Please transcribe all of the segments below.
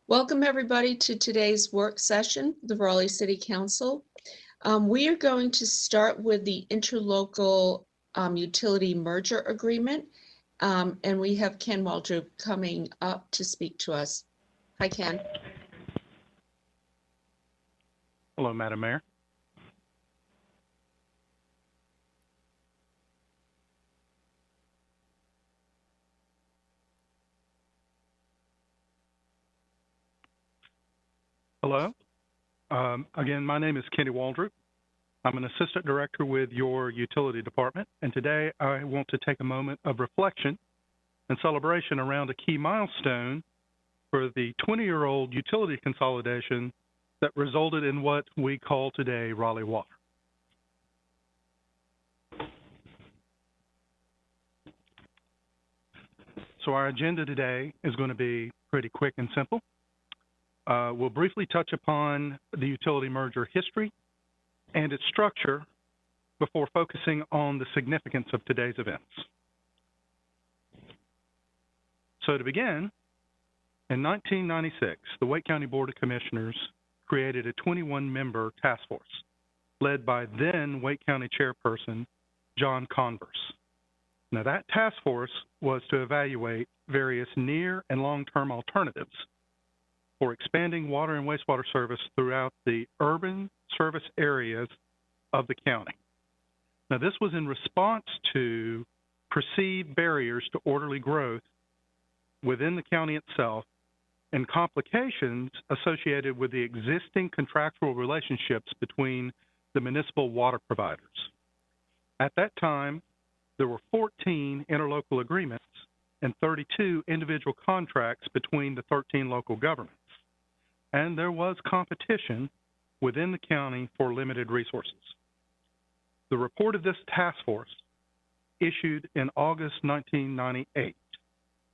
Welcome, everybody, to today's work session, the Raleigh City Council. We are going to start with the interlocal utility merger agreement, and we have Ken Waldrop coming up to speak to us. Hi, Ken. Hello, Madam Mayor. Hello. Again, my name is Kenny Waldrop. I'm an assistant director with your utility department, and today I want to take a moment of reflection and celebration around a key milestone for the 20-year-old utility consolidation that resulted in what we call today Raleigh Water. So our agenda today is going to be pretty quick and simple. We'll briefly touch upon the utility merger history and its structure before focusing on the significance of today's events. So to begin, in 1996, the Wake County Board of Commissioners created a 21-member task force led by then Wake County Chairperson John Converse. Now that task force was to evaluate various near and long-term alternatives for expanding water and wastewater service throughout the urban service areas of the county. Now, this was in response to perceived barriers to orderly growth within the county itself and complications associated with the existing contractual relationships between the municipal water providers. At that time, there were 14 interlocal agreements and 32 individual contracts between the 13 local governments. And there was competition within the county for limited resources. The report of this task force, issued in August 1998,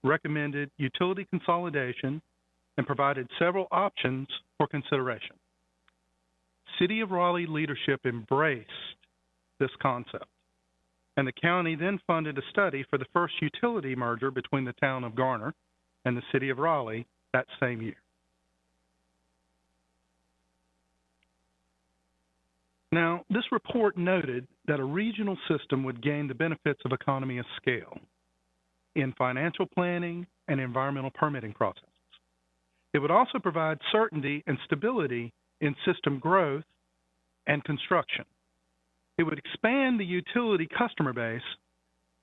recommended utility consolidation and provided several options for consideration. City of Raleigh leadership embraced this concept, and the county then funded a study for the first utility merger between the town of Garner and the city of Raleigh that same year. Now, this report noted that a regional system would gain the benefits of economy of scale in financial planning and environmental permitting processes. It would also provide certainty and stability in system growth and construction. It would expand the utility customer base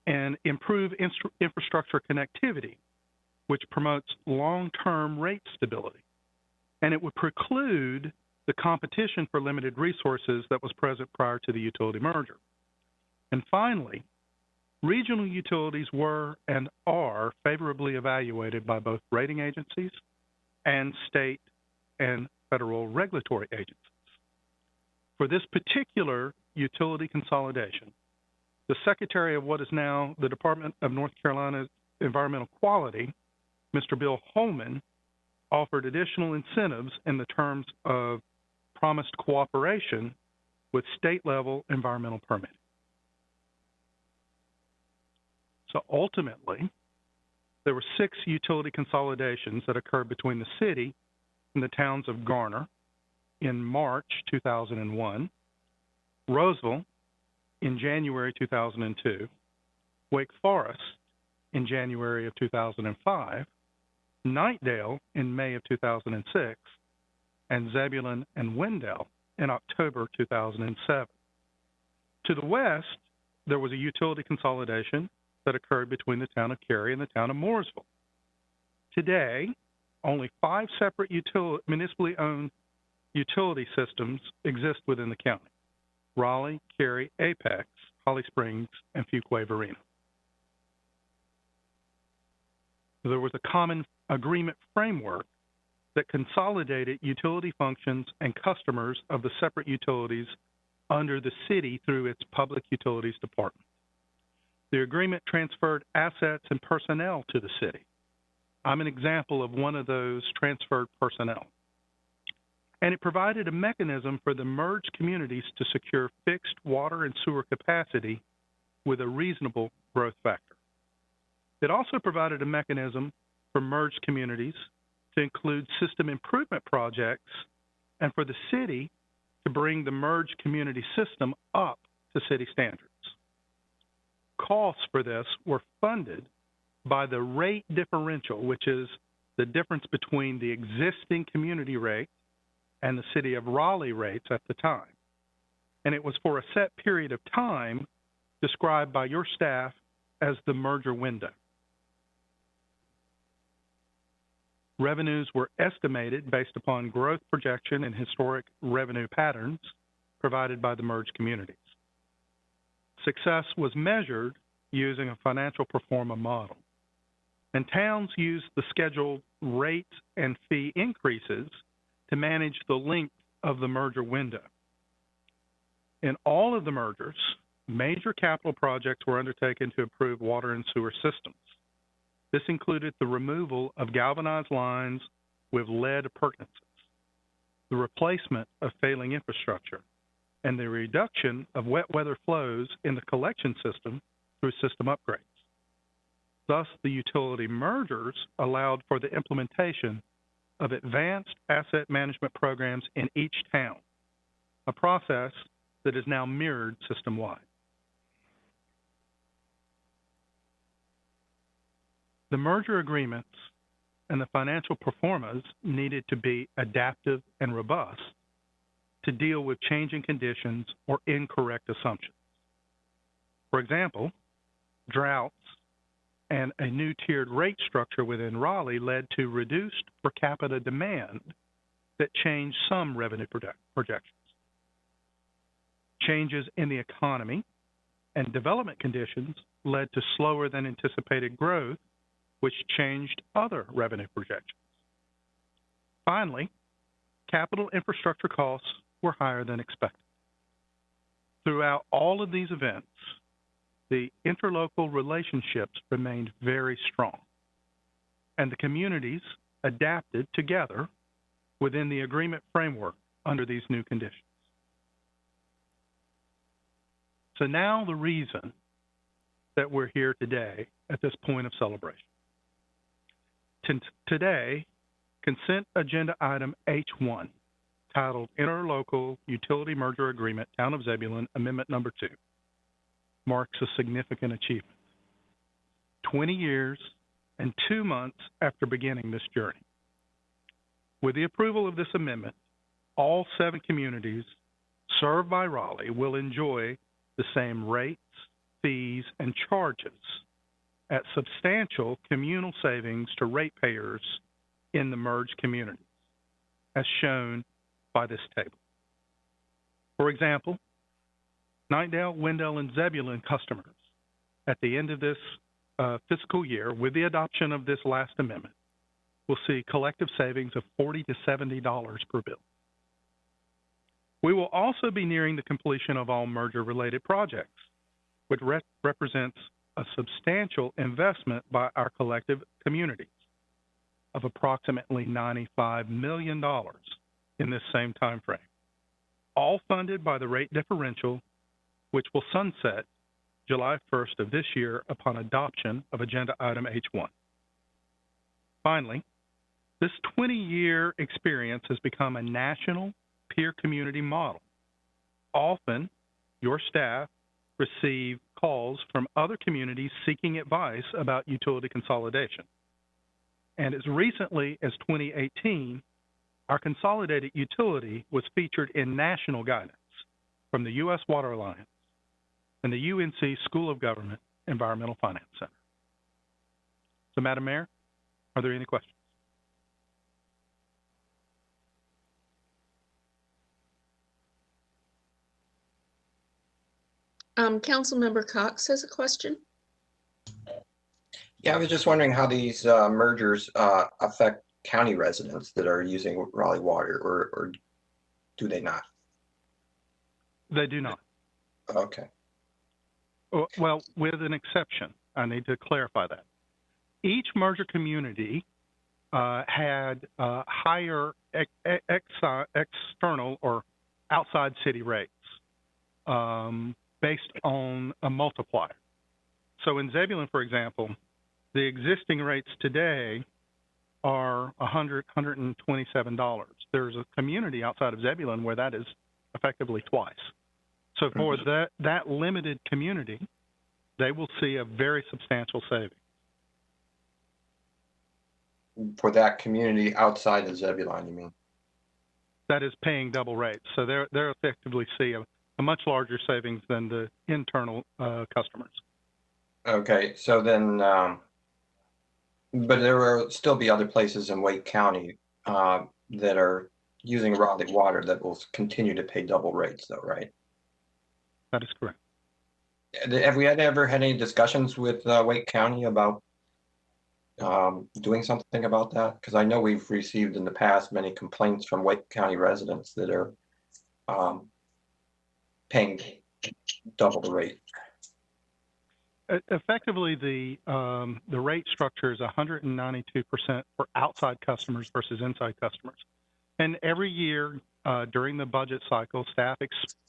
and improve infrastructure connectivity, which promotes long-term rate stability. And it would preclude the competition for limited resources that was present prior to the utility merger. And finally, regional utilities were and are favorably evaluated by both rating agencies and state and federal regulatory agencies. For this particular utility consolidation, the Secretary of what is now the Department of North Carolina's Environmental Quality, Mr. Bill Holman, offered additional incentives in the terms of promised cooperation with state-level environmental permitting. So ultimately, there were 6 utility consolidations that occurred between the city and the towns of Garner in March 2001, Roseville in January 2002, Wake Forest in January of 2005, Knightdale in May of 2006, and Zebulon and Wendell in October 2007. To the west, there was a utility consolidation that occurred between the town of Cary and the town of Mooresville. Today, only 5 separate municipally owned utility systems exist within the county: Raleigh, Cary, Apex, Holly Springs, and Fuquay-Varina. There was a common agreement framework that consolidated utility functions and customers of the separate utilities under the city through its Public Utilities Department. The agreement transferred assets and personnel to the city. I'm an example of one of those transferred personnel. And it provided a mechanism for the merged communities to secure fixed water and sewer capacity with a reasonable growth factor. It also provided a mechanism for merged communities to include system improvement projects and for the city to bring the merged community system up to city standards. Costs for this were funded by the rate differential, which is the difference between the existing community rate and the city of Raleigh rates at the time. And it was for a set period of time described by your staff as the merger window. Revenues were estimated based upon growth projection and historic revenue patterns provided by the merged communities. Success was measured using a financial pro forma model. And towns used the scheduled rates and fee increases to manage the length of the merger window. In all of the mergers, major capital projects were undertaken to improve water and sewer systems. This included the removal of galvanized lines with lead appurtenances, the replacement of failing infrastructure, and the reduction of wet weather flows in the collection system through system upgrades. Thus, the utility mergers allowed for the implementation of advanced asset management programs in each town, a process that is now mirrored system-wide. The merger agreements and the financial pro formas needed to be adaptive and robust to deal with changing conditions or incorrect assumptions. For example, droughts and a new tiered rate structure within Raleigh led to reduced per capita demand that changed some revenue projections. Changes in the economy and development conditions led to slower than anticipated growth, which changed other revenue projections. Finally, capital infrastructure costs were higher than expected. Throughout all of these events, the interlocal relationships remained very strong, and the communities adapted together within the agreement framework under these new conditions. So now the reason that we're here today at this point of celebration. Today, consent agenda item H1, titled Interlocal Utility Merger Agreement, Town of Zebulon, Amendment Number 2, marks a significant achievement. 20 years and 2 months after beginning this journey. With the approval of this amendment, all 7 communities served by Raleigh will enjoy the same rates, fees, and charges at substantial communal savings to ratepayers in the merged communities, as shown by this table. For example, Knightdale, Wendell, and Zebulon customers at the end of this fiscal year, with the adoption of this last amendment, will see collective savings of $40 to $70 per bill. We will also be nearing the completion of all merger-related projects, which represents a substantial investment by our collective communities of approximately $95 million in this same time frame, all funded by the rate differential, which will sunset July 1st of this year upon adoption of agenda item H1. Finally, this 20-year experience has become a national peer community model. Often, your staff receive calls from other communities seeking advice about utility consolidation. And as recently as 2018, our consolidated utility was featured in national guidance from the U.S. Water Alliance and the UNC School of Government Environmental Finance Center. So, Madam Mayor, are there any questions? Councilmember Cox has a question. Yeah, I was just wondering how these mergers affect county residents that are using Raleigh water, or do they not? They do not. Okay. Well, with an exception. I need to clarify that. Each merger community had higher external or outside city rates based on a multiplier. So in Zebulon, for example, the existing rates today are $127. There's a community outside of Zebulon where that is effectively twice. So for that limited community, they will see a very substantial saving. For that community outside of Zebulon, you mean? That is paying double rates. So they're effectively see a much larger savings than the internal customers. Okay, so then, but there will still be other places in Wake County that are using Raleigh water that will continue to pay double rates, though, right? That is correct. Have we ever had any discussions with Wake County about doing something about that? Because I know we've received in the past many complaints from Wake County residents that are paying double the rate. Effectively, the rate structure is 192% for outside customers versus inside customers. And every year during the budget cycle, staff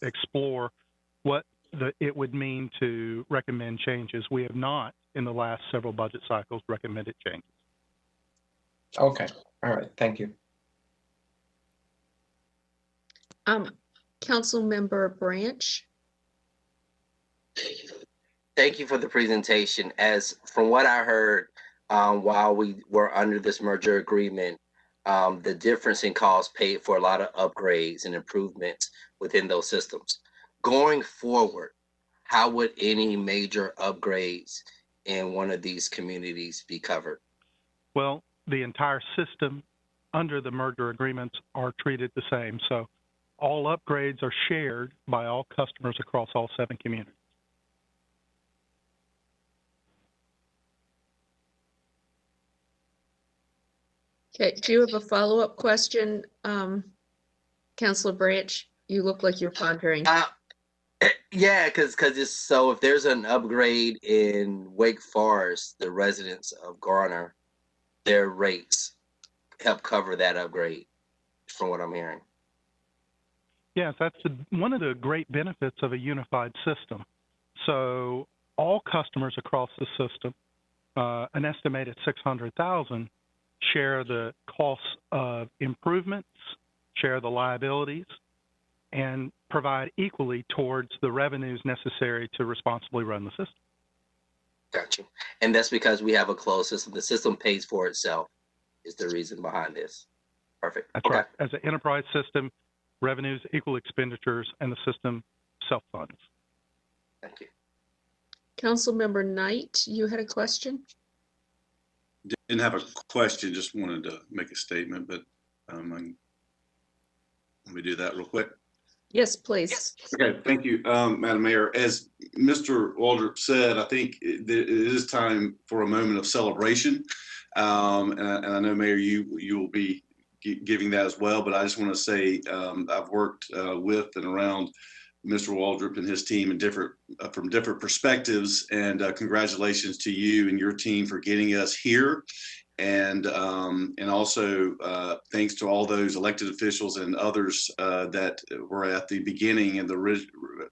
explore what it would mean to recommend changes. We have not, in the last several budget cycles, recommended changes. Okay. All right. Thank you. Councilmember Branch. Thank you for the presentation. As from what I heard, while we were under this merger agreement, the difference in cost paid for a lot of upgrades and improvements within those systems. Going forward, how would any major upgrades in one of these communities be covered? Well, the entire system under the merger agreements are treated the same. So all upgrades are shared by all customers across all 7 communities. Okay, do you have a follow-up question, Councilor Branch? You look like you're pondering. Yeah, because it's so if there's an upgrade in Wake Forest, the residents of Garner, their rates help cover that upgrade, from what I'm hearing. Yes, that's one of the great benefits of a unified system. So all customers across the system, an estimated 600,000, share the costs of improvements, share the liabilities, and provide equally towards the revenues necessary to responsibly run the system. Gotcha. And that's because we have a closed system. The system pays for itself is the reason behind this. Perfect. That's right. As an enterprise system, revenues equal expenditures, and the system self-funds. Thank you. Councilmember Knight, you had a question? Didn't have a question, just wanted to make a statement, but let me do that real quick. Yes, please. Okay, thank you, Madam Mayor. As Mr. Waldrop said, I think it is time for a moment of celebration. And I know, Mayor, you will be giving that as well, but I just want to say I've worked with and around Mr. Waldrop and his team in from different perspectives, and congratulations to you and your team for getting us here. And also thanks to all those elected officials and others that were at the beginning and the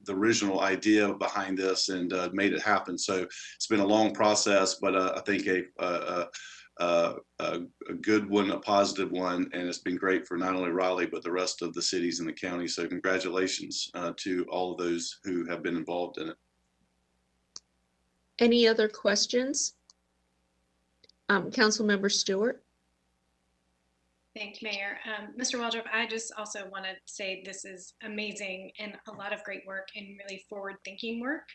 original idea behind this and made it happen. So it's been a long process, but I think a good one, a positive one, and it's been great for not only Raleigh, but the rest of the cities in the county. So congratulations to all of those who have been involved in it. Any other questions? Councilmember Stewart. Thanks, Mayor. Mr. Waldrop, I just also want to say this is amazing and a lot of great work and really forward-thinking work.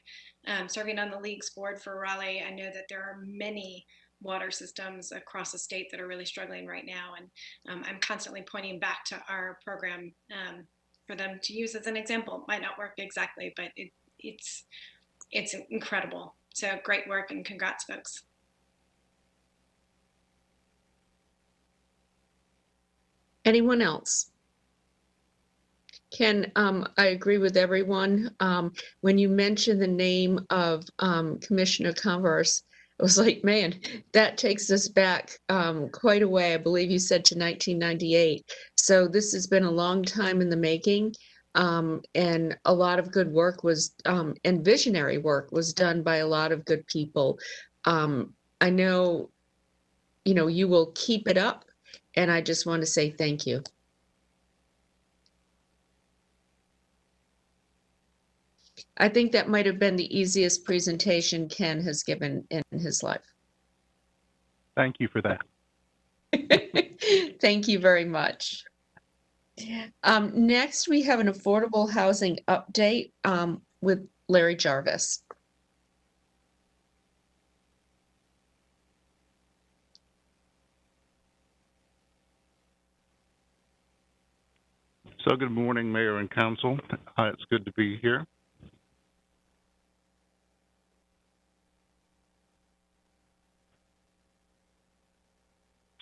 Serving on the league's board for Raleigh, I know that there are many water systems across the state that are really struggling right now. And I'm constantly pointing back to our program for them to use as an example. Might not work exactly, but it's incredible. So great work and congrats, folks. Anyone else? Ken, I agree with everyone. When you mentioned the name of Commissioner Converse, it was like, man, that takes us back quite a way. I believe you said to 1998. So this has been a long time in the making, and a lot of good work was, and visionary work was done by a lot of good people. I know you will keep it up. And I just want to say thank you. I think that might have been the easiest presentation Ken has given in his life. Thank you for that. Thank you very much. Next, we have an affordable housing update with Larry Jarvis. So good morning, Mayor and Council. It's good to be here.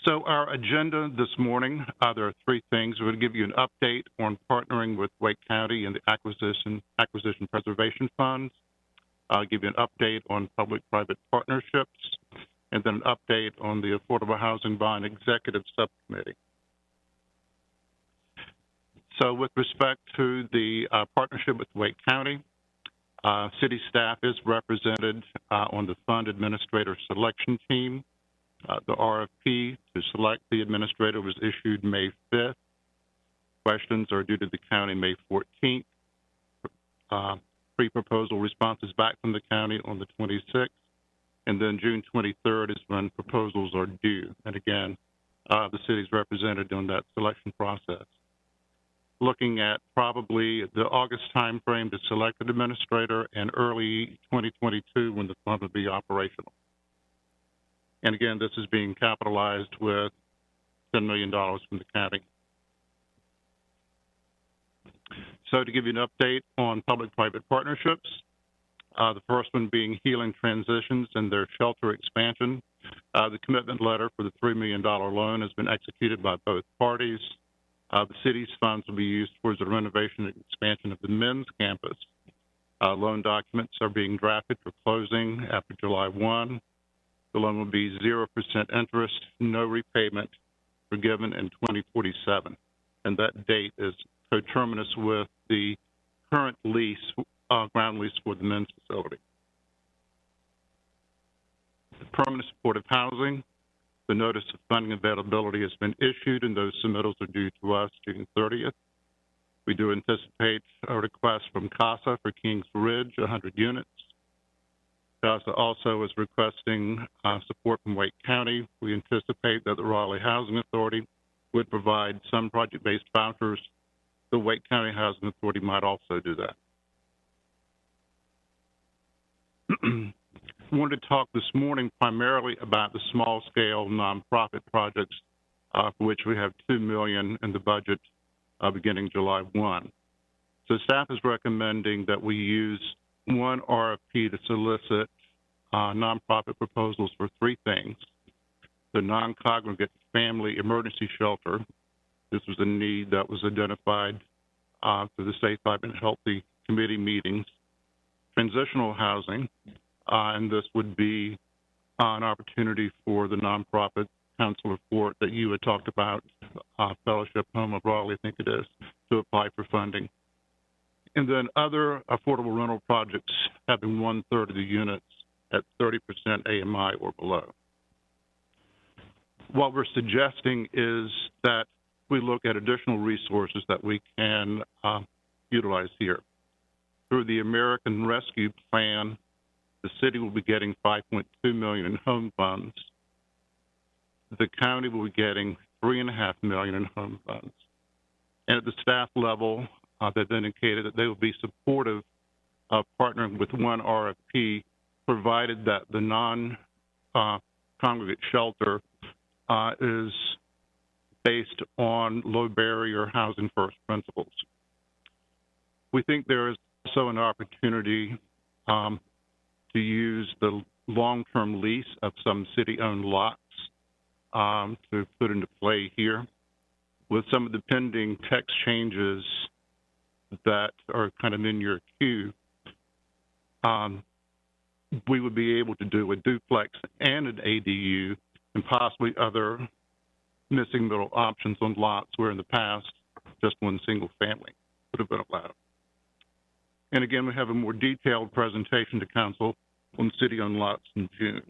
So our agenda this morning, there are three things. We're going to give you an update on partnering with Wake County and the Acquisition Preservation Funds. I'll give you an update on public-private partnerships, and then an update on the Affordable Housing Bond Executive Subcommittee. So with respect to the partnership with Wake County, city staff is represented on the fund administrator selection team. The RFP to select the administrator was issued May 5th. Questions are due to the county May 14th. Pre-proposal responses back from the county on the 26th. And then June 23rd is when proposals are due. And again, the city is represented on that selection process. Looking at probably the August timeframe to select an administrator and early 2022 when the fund will be operational. And again, this is being capitalized with $10 million from the county. So to give you an update on public-private partnerships, the first one being Healing Transitions and their shelter expansion. The commitment letter for the $3 million loan has been executed by both parties. The city's funds will be used towards the renovation and expansion of the men's campus. Loan documents are being drafted for closing after July 1. The loan will be 0% interest, no repayment, forgiven in 2047. And that date is coterminous with the current lease, ground lease for the men's facility. The permanent supportive housing, the notice of funding availability has been issued and those submittals are due to us June 30th. We do anticipate a request from CASA for Kings Ridge, 100 units. CASA also is requesting support from Wake County. We anticipate that the Raleigh Housing Authority would provide some project-based vouchers. The Wake County Housing Authority might also do that. I wanted to talk this morning primarily about the small-scale nonprofit projects for which we have $2 million in the budget beginning July 1. So staff is recommending that we use one RFP to solicit nonprofit proposals for three things. The non-congregate family emergency shelter. This was a need that was identified through the Safe Life and Healthy Committee meetings. Transitional housing, and this would be an opportunity for the nonprofit Councilor Fort that you had talked about, Fellowship Home of Raleigh, I think it is, to apply for funding. And then other affordable rental projects having 1/3 of the units at 30% AMI or below. What we're suggesting is that we look at additional resources that we can utilize here. Through the American Rescue Plan, the city will be getting $5.2 million in home funds. The county will be getting $3.5 million in home funds. And at the staff level, they've indicated that they will be supportive of partnering with one RFP, provided that the non-congregate shelter is based on low barrier housing first principles. We think there is also an opportunity to use the long-term lease of some city-owned lots to put into play here. With some of the pending text changes that are kind of in your queue, we would be able to do a duplex and an ADU and possibly other missing middle options on lots where in the past just one single family would have been allowed. And again, we have a more detailed presentation to council on city-owned lots in June.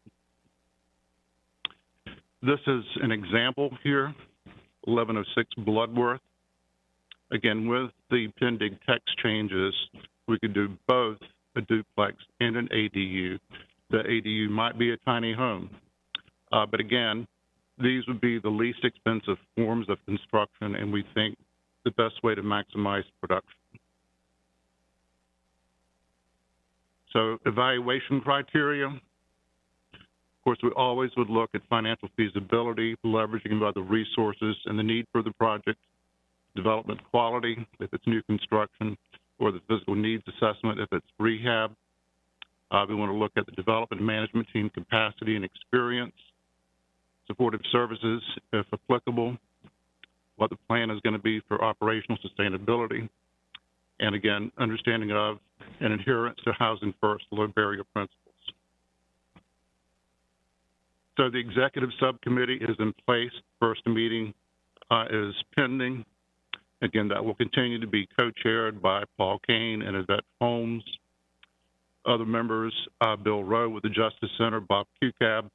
This is an example here, 1106 Bloodworth. Again, with the pending text changes, we could do both a duplex and an ADU. The ADU might be a tiny home, but again, these would be the least expensive forms of construction, and we think the best way to maximize production. So evaluation criteria, of course, we always would look at financial feasibility, leveraging of other resources, and the need for the project, development quality, if it's new construction, or the physical needs assessment, if it's rehab. We want to look at the development and management team capacity and experience, supportive services, if applicable, what the plan is going to be for operational sustainability, and again, understanding of and adherence to housing first, low barrier principles. So the executive subcommittee is in place. First meeting is pending. Again, that will continue to be co-chaired by Paul Kane and Yvette Holmes. Other members, Bill Rowe with the Justice Center, Bob Cucab,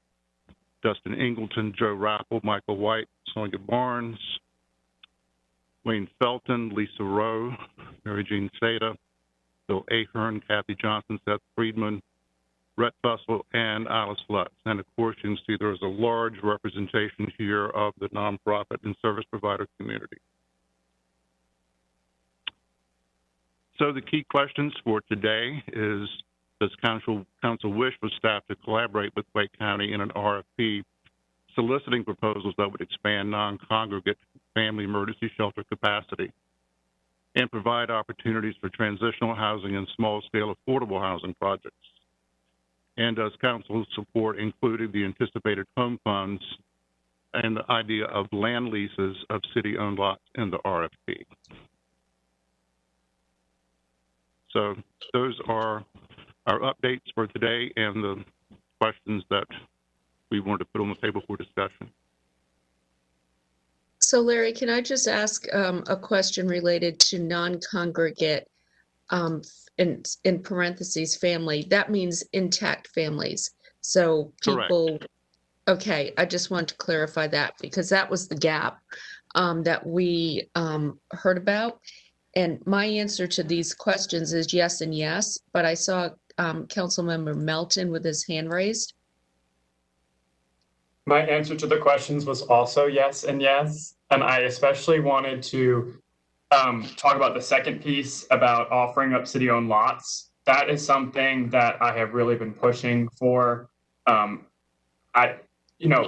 Dustin Ingleton, Joe Rappel, Michael White, Sonia Barnes, Wayne Felton, Lisa Rowe, Mary Jean Seda, Bill Ahern, Kathy Johnson, Seth Friedman, Rhett Fussell, and Alice Lutz. And of course, you can see there's a large representation here of the nonprofit and service provider community. So the key questions for today is, does council wish for staff to collaborate with Wake County in an RFP soliciting proposals that would expand non-congregate family emergency shelter capacity and provide opportunities for transitional housing and small-scale affordable housing projects? And does council support including the anticipated home funds and the idea of land leases of city-owned lots in the RFP? So those are our updates for today and the questions that we wanted to put on the table for discussion. So Larry, can I just ask a question related to non-congregate, in parentheses, family? That means intact families. So people, correct. Okay, I just want to clarify that because that was the gap that we heard about. And my answer to these questions is yes and yes, but I saw Councilmember Melton with his hand raised. My answer to the questions was also yes and yes. And I especially wanted to talk about the second piece about offering up city-owned lots. That is something that I have really been pushing for.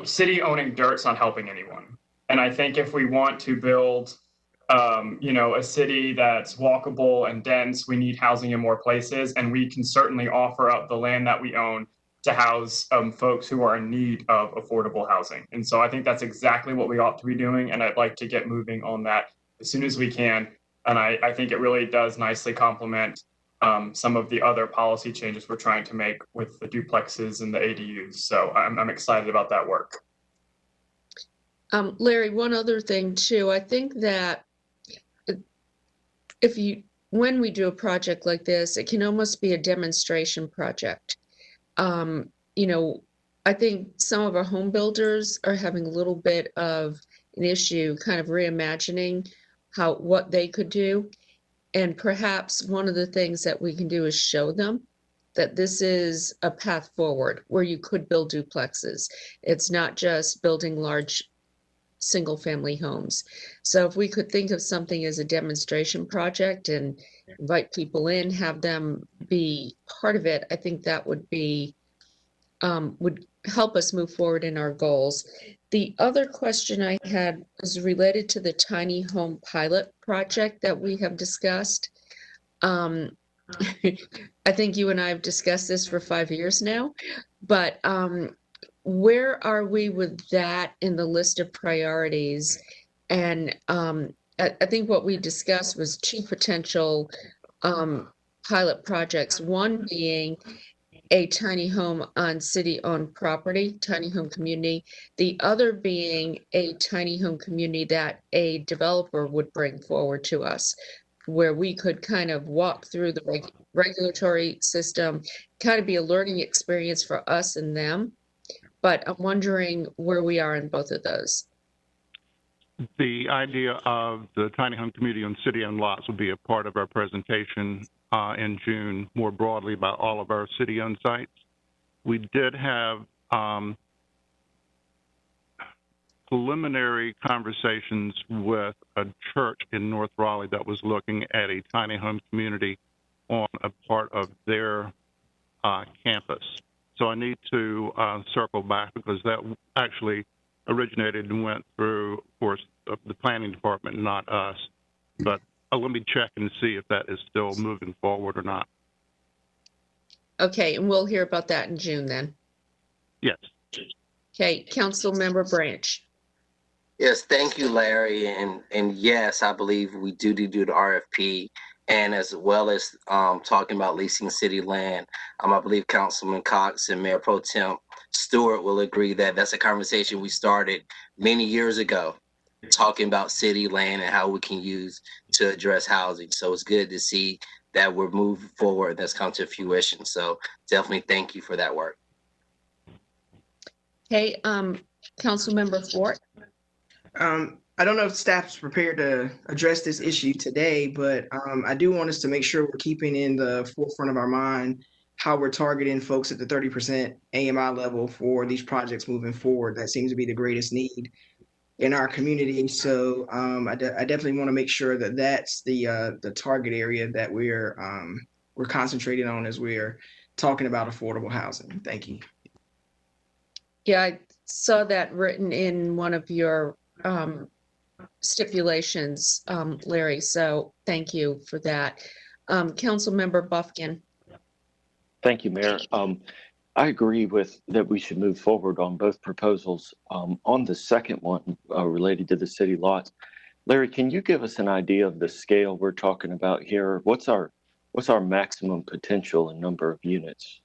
City owning dirt's not helping anyone. And I think if we want to build a city that's walkable and dense, we need housing in more places, and we can certainly offer up the land that we own to house folks who are in need of affordable housing. And so I think that's exactly what we ought to be doing, and I'd like to get moving on that as soon as we can. And I think it really does nicely complement some of the other policy changes we're trying to make with the duplexes and the ADUs. So I'm excited about that work. Larry, one other thing too, I think that when we do a project like this, it can almost be a demonstration project. I think some of our home builders are having a little bit of an issue kind of reimagining what they could do. And perhaps one of the things that we can do is show them that this is a path forward where you could build duplexes. It's not just building large single family homes. So if we could think of something as a demonstration project and invite people in, have them be part of it, I think that would be would help us move forward in our goals. The other question I had was related to the tiny home pilot project that we have discussed. I think you and I have discussed this for 5 years now, but where are we with that in the list of priorities? And I think what we discussed was two potential pilot projects, one being a tiny home on city-owned property, tiny home community, the other being a tiny home community that a developer would bring forward to us, where we could kind of walk through the regulatory system, kind of be a learning experience for us and them. but I'm wondering where we are in both of those. The idea of the tiny home community on city-owned lots will be a part of our presentation in June, more broadly about all of our city-owned sites. We did have preliminary conversations with a church in North Raleigh that was looking at a tiny home community on a part of their campus. So I need to circle back because that actually originated and went through, of course, the planning department, not us. But let me check and see if that is still moving forward or not. Okay, and we'll hear about that in June then. Yes. Okay, Council Member Branch. Yes, thank you, Larry. And yes, I believe we do the RFP, and as well as talking about leasing city land. I believe Councilman Cox and Mayor Pro Tem Stewart will agree that that's a conversation we started many years ago, talking about city land and how we can use to address housing. So it's good to see that we're moving forward. That's come to fruition. So definitely thank you for that work. Okay, Council Member Fort. I don't know if staff's prepared to address this issue today, but I do want us to make sure we're keeping in the forefront of our mind how we're targeting folks at the 30% AMI level for these projects moving forward. That seems to be the greatest need in our community. So I definitely want to make sure that that's the target area that we're concentrating on as we're talking about affordable housing. Thank you. Yeah, I saw that written in one of your stipulations, Larry. So thank you for that. Council Member Buffkin. Thank you, Mayor. I agree with that we should move forward on both proposals. On the second one related to the city lots, Larry, can you give us an idea of the scale we're talking about here? What's our maximum potential and number of units?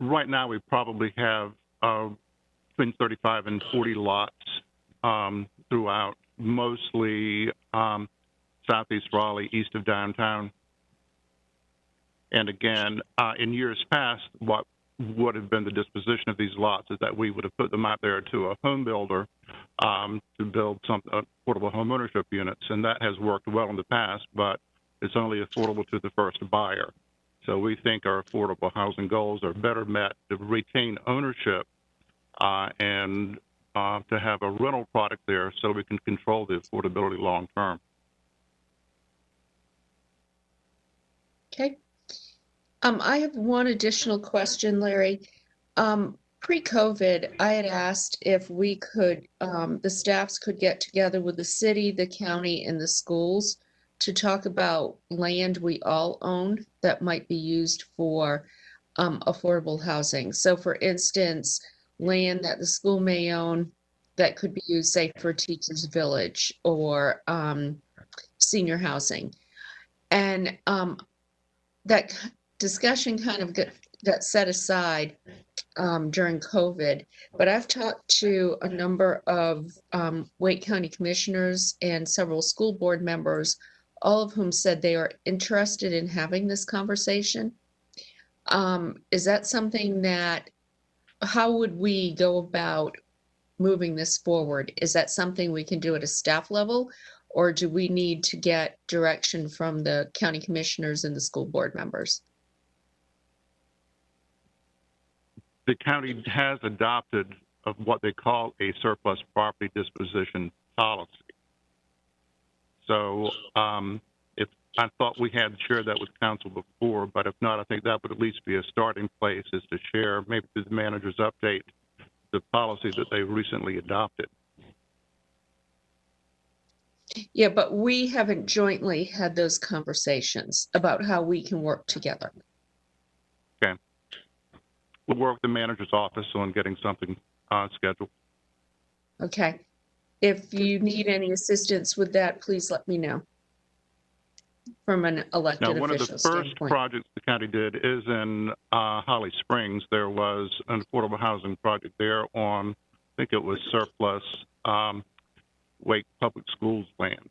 Right now, we probably have between 35 and 40 lots throughout, mostly southeast Raleigh, east of downtown. And again, in years past, what would have been the disposition of these lots is that we would have put them out there to a home builder to build some affordable home ownership units. And that has worked well in the past, but it's only affordable to the first buyer. So we think our affordable housing goals are better met to retain ownership and to have a rental product there so we can control the affordability long term. Okay. I have one additional question, Larry. Pre-COVID, I had asked if we could, the staffs could get together with the city, the county, and the schools to talk about land we all own that might be used for affordable housing. So for instance, land that the school may own that could be used, say, for Teachers Village or senior housing. And that discussion kind of got set aside during COVID, but I've talked to a number of Wake County commissioners and several school board members, all of whom said they are interested in having this conversation. Is that something that, how would we go about moving this forward? Is that something we can do at a staff level, or do we need to get direction from the county commissioners and the school board members? The county has adopted of what they call a surplus property disposition policy. So if I thought we had shared that with council before, but if not, I think that would at least be a starting place, is to share, maybe through the manager's update, the policy that they recently adopted. Yeah, but we haven't jointly had those conversations about how we can work together. Okay. We'll work with the manager's office on getting something scheduled. Okay. If you need any assistance with that, please let me know. From an elected now, one of the official first standpoint. projects the county did is in Holly Springs. There was an affordable housing project there on, I think it was surplus Wake Public Schools land.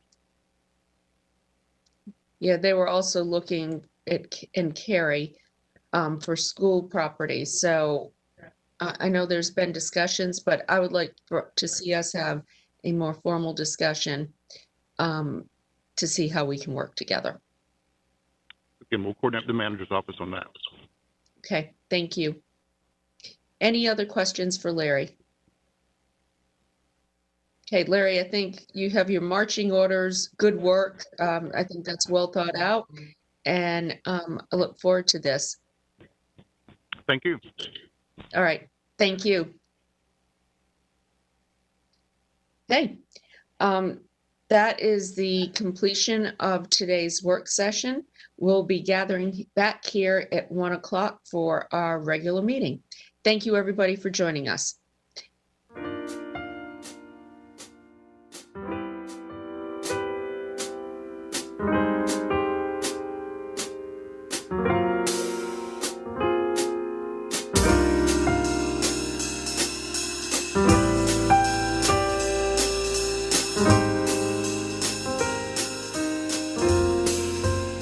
Yeah, they were also looking at in Cary for school property. So I know there's been discussions, but I would like to see us have a more formal discussion to see how we can work together. Again, we'll coordinate with the manager's office on that. Okay, thank you. Any other questions for Larry? Okay, Larry, I think you have your marching orders. Good work. I think that's well thought out, and I look forward to this. Thank you. All right, thank you. Okay, that is the completion of today's work session. We'll be gathering back here at 1 o'clock for our regular meeting. Thank you, everybody, for joining us.